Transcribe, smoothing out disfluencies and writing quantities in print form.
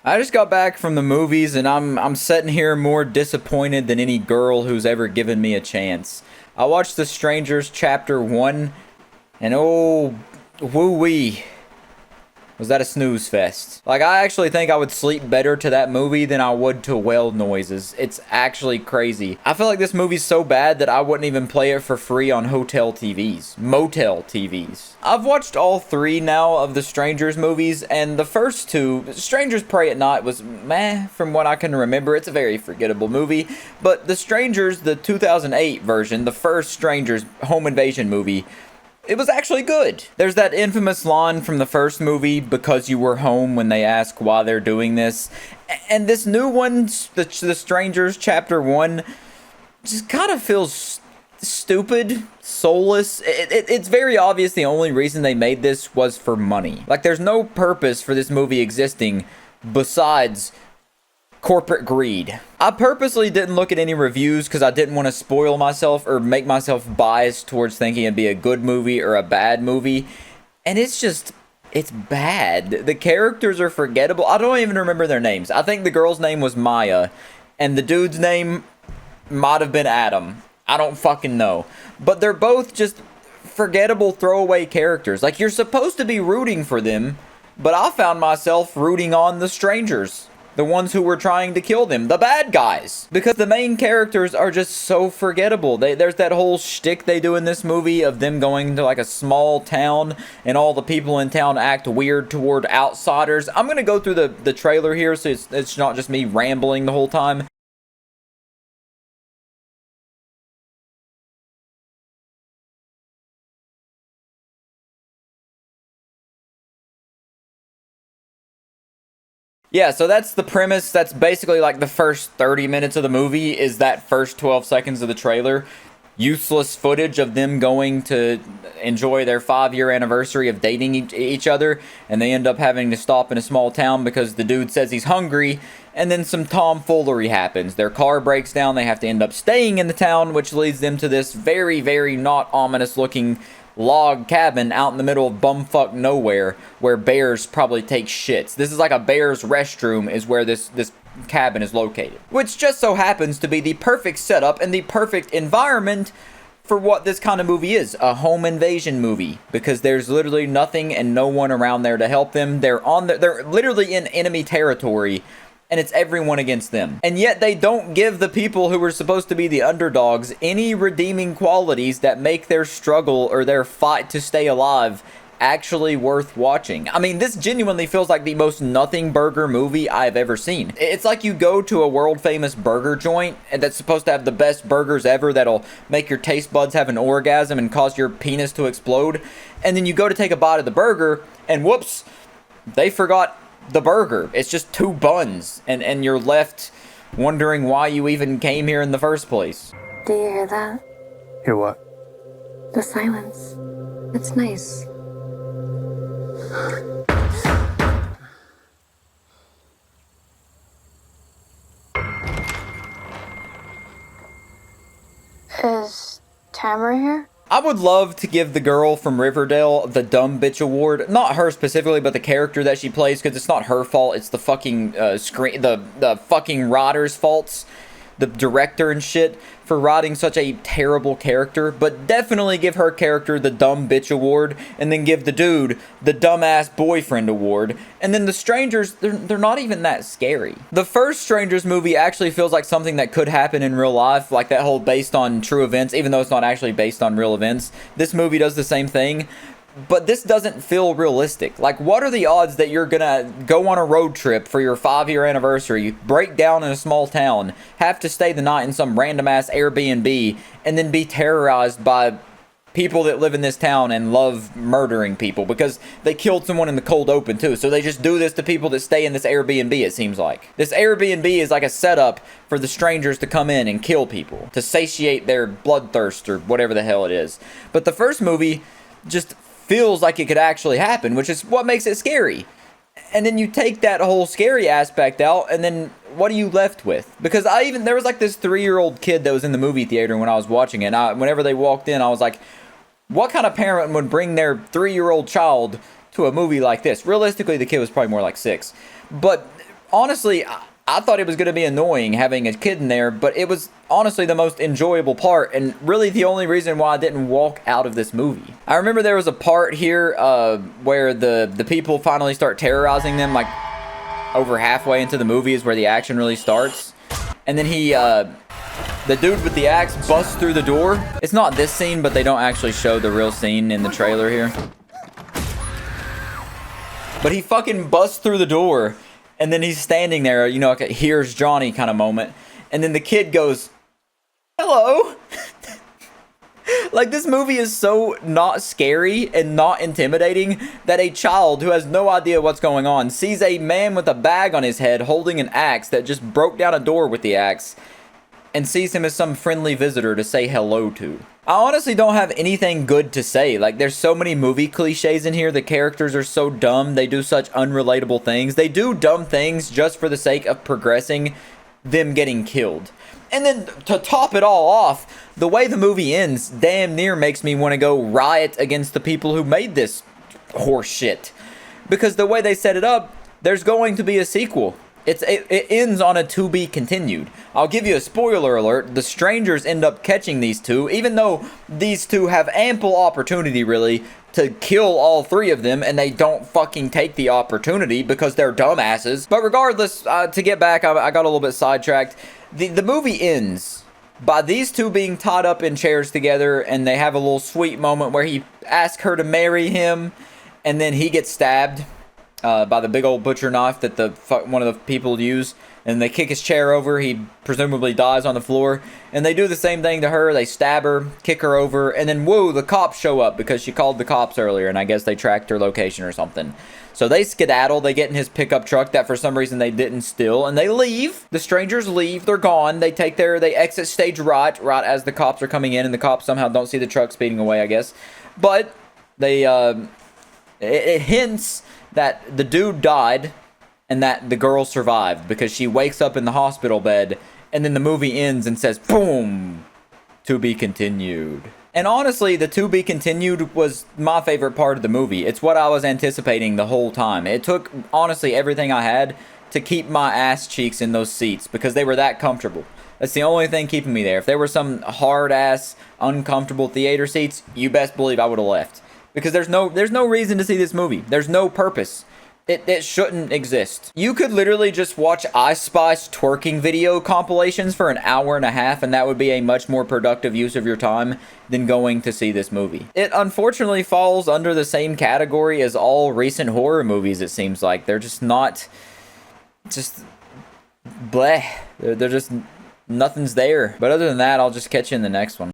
I just got back from the movies and I'm sitting here more disappointed than any girl who's ever given me a chance. I watched The Strangers Chapter 1 and oh, woo-wee. Was that a snooze fest? Like, I actually think I would sleep better to that movie than I would to whale noises. It's actually crazy. I feel like this movie's so bad that I wouldn't even play it for free on hotel TVs. Motel TVs. I've watched all three now of the Strangers movies, and the first two, Strangers Prey at Night, was meh from what I can remember. It's a very forgettable movie. But The Strangers, the 2008 version, the first Strangers home invasion movie, it was actually good. There's that infamous line from the first movie, because you were home, when they ask why they're doing this. And this new one, the Strangers Chapter 1, just kind of feels stupid, soulless. It's very obvious the only reason they made this was for money. Like, there's no purpose for this movie existing besides corporate greed. I purposely didn't look at any reviews because I didn't want to spoil myself or make myself biased towards thinking it'd be a good movie or a bad movie. And it's bad. The characters are forgettable. I don't even remember their names. I think the girl's name was Maya, and the dude's name might have been Adam. I don't fucking know. But they're both just forgettable throwaway characters. Like, you're supposed to be rooting for them, but I found myself rooting on the strangers. The ones who were trying to kill them. The bad guys. Because the main characters are just so forgettable. There's that whole shtick they do in this movie of them going to like a small town and all the people in town act weird toward outsiders. I'm going to go through the trailer here so it's not just me rambling the whole time. Yeah, so that's the premise. That's basically like the first 30 minutes of the movie is that first 12 seconds of the trailer. Useless footage of them going to enjoy their 5-year anniversary of dating each other, and they end up having to stop in a small town because the dude says he's hungry, and then some tomfoolery happens. Their car breaks down, they have to end up staying in the town, which leads them to this very, very not ominous looking log cabin out in the middle of bumfuck nowhere where bears probably take shits. This is like a bear's restroom is where this cabin is located. Which just so happens to be the perfect setup and the perfect environment for what this kind of movie is. A home invasion movie. Because there's literally nothing and no one around there to help them. They're literally in enemy territory. And it's everyone against them. And yet they don't give the people who are supposed to be the underdogs any redeeming qualities that make their struggle or their fight to stay alive actually worth watching. I mean, this genuinely feels like the most nothing burger movie I've ever seen. It's like you go to a world famous burger joint and that's supposed to have the best burgers ever that'll make your taste buds have an orgasm and cause your penis to explode. And then you go to take a bite of the burger and whoops, they forgot the burger. It's just 2 buns and you're left wondering why you even came here in the first place. Do you hear that? Hear what? The silence. It's nice. Is Tamara here? I would love to give the girl from Riverdale the dumb bitch award. Not her specifically, but the character that she plays, because it's not her fault. It's the fucking the fucking writer's faults. The director and shit for writing such a terrible character. But definitely give her character the dumb bitch award, and then give the dude the dumbass boyfriend award. And then the strangers, they're not even that scary. The first Strangers movie actually feels like something that could happen in real life, like that whole based on true events, even though it's not actually based on real events. This movie does the same thing. But this doesn't feel realistic. Like, what are the odds that you're gonna go on a road trip for your 5-year anniversary, break down in a small town, have to stay the night in some random ass Airbnb, and then be terrorized by people that live in this town and love murdering people? Because they killed someone in the cold open too. So they just do this to people that stay in this Airbnb, it seems like. This Airbnb is like a setup for the strangers to come in and kill people, to satiate their bloodthirst or whatever the hell it is. But the first movie just feels like it could actually happen, which is what makes it scary. And then you take that whole scary aspect out, and then what are you left with? Because there was like this 3-year-old kid that was in the movie theater when I was watching it, and whenever they walked in, I was like, what kind of parent would bring their 3-year-old child to a movie like this? Realistically, the kid was probably more like 6. But honestly, I thought it was going to be annoying having a kid in there, but it was honestly the most enjoyable part, and really the only reason why I didn't walk out of this movie. I remember there was a part here where the people finally start terrorizing them, like over halfway into the movie is where the action really starts. And then the dude with the axe busts through the door. It's not this scene, but they don't actually show the real scene in the trailer here. But he fucking busts through the door, and then he's standing there, you know, like a here's Johnny kind of moment. And then the kid goes, hello. Like, this movie is so not scary and not intimidating that a child who has no idea what's going on sees a man with a bag on his head holding an axe that just broke down a door with the axe and sees him as some friendly visitor to say hello to. I honestly don't have anything good to say. Like, there's so many movie cliches in here. The characters are so dumb. They do such unrelatable things. They do dumb things just for the sake of progressing them getting killed. And then to top it all off, the way the movie ends damn near makes me want to go riot against the people who made this horse shit. Because the way they set it up, there's going to be a sequel. It ends on a to be continued. I'll give you a spoiler alert. The strangers end up catching these two, even though these two have ample opportunity, really, to kill all three of them, and they don't fucking take the opportunity because they're dumbasses. But regardless, to get back, I got a little bit sidetracked. The movie ends by these two being tied up in chairs together, and they have a little sweet moment where he asks her to marry him, and then he gets stabbed by the big old butcher knife that one of the people use, and they kick his chair over. He presumably dies on the floor, and they do the same thing to her. They stab her, kick her over, and then whoa, the cops show up because she called the cops earlier, and I guess they tracked her location or something. So they skedaddle. They get in his pickup truck that for some reason they didn't steal, and they leave. The strangers leave. They're gone. They exit stage right as the cops are coming in, and the cops somehow don't see the truck speeding away, I guess. But they it hints that the dude died and that the girl survived because she wakes up in the hospital bed, and then the movie ends and says, boom, to be continued. And honestly, the to be continued was my favorite part of the movie. It's what I was anticipating the whole time. It took, honestly, everything I had to keep my ass cheeks in those seats because they were that comfortable. That's the only thing keeping me there. If there were some hard-ass, uncomfortable theater seats, you best believe I would have left. Because there's no reason to see this movie. There's no purpose. It shouldn't exist. You could literally just watch Ice Spice twerking video compilations for an hour and a half, and that would be a much more productive use of your time than going to see this movie. It unfortunately falls under the same category as all recent horror movies, it seems like. They're just not... just... bleh. They're just... nothing's there. But other than that, I'll just catch you in the next one.